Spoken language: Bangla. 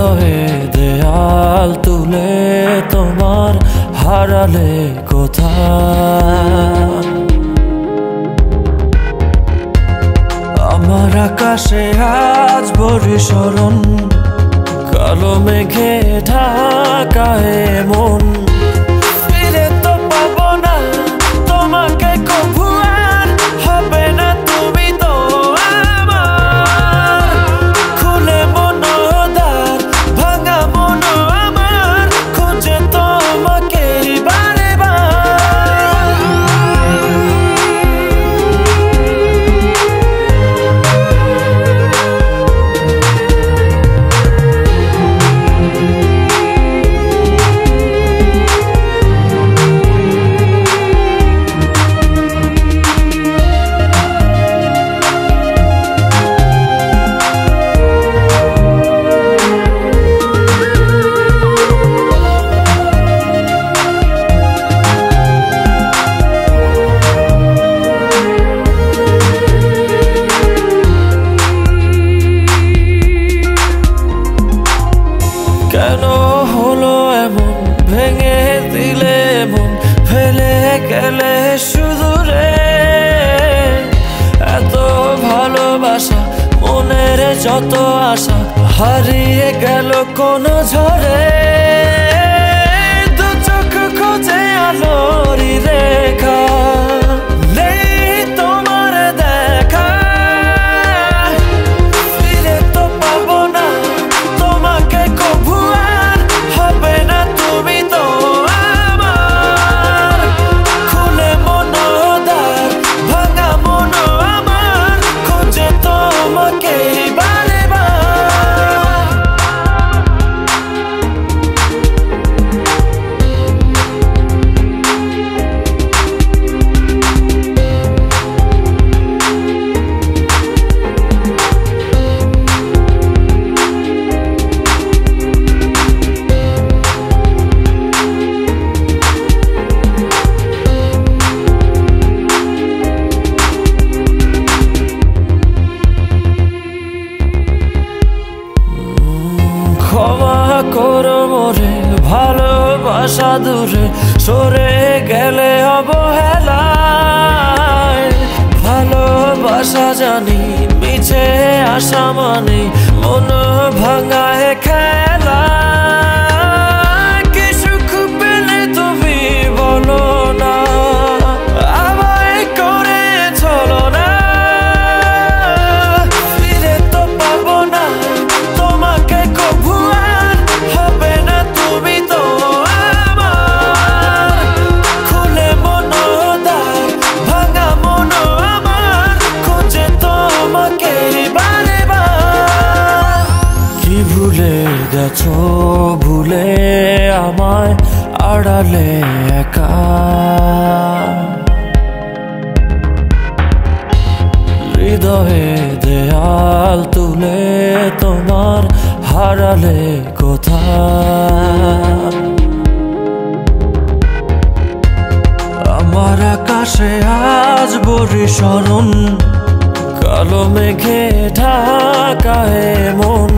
হৃদয়ে দেয়াল তুলে তোমার হারালে কোথায়? আমার আকাশে আজ বরিশরণ, কালো মেঘে ঢাকায় মন। ফিরে তো পাবো না তোমাকে কভু, আর হবে না তুমি তো আমার। খুলে মনোদ্বার ভাঙা মন আমার, খুঁজে তোমাকে বারে বার। কেন হলো এমন, ভেঙে দিলে মন, ফেলে গেলে শুধু রে। এত ভালোবাসা, মনের যত আশা, হারিয়ে গেল কোন ঝড়ে। দু চোখ খোঁজে আলোরই রেখা, নেই তোমার দেখা। ফিরে তো পাবো না তোমাকে কভু, আর হবে না তুমি তো আমার। খুলে মনোদ্বার ভাঙা মন আমার, খুঁজে তোমাকে বারে বার। ক্ষমা করো মোরে, ভালোবাসা দূরে সরে গেলে অবহেলায়। ভালোবাসা জানি মিছে আশা মানে, মন ভাঙায় খেলা। কি সুখ পেলে তুমি বলো না, আমায় করে চলো না। ফিরে তো পাবো না তোমাকে কভু, আর হবে না তুমি তো আমার। খুলে মনোদ্বার ভাঙা মন আমার, খুঁজে তোমাকে বারে বার। কি ভুলে গেছো, ভুলে আমায় আড়ালে একা। হৃদয়ে দেয়াল তুলে তোমার হারালে কোথায়? আমার আকাশে আজ বরিশরণ, কালো মেঘে ঢাকায় মন।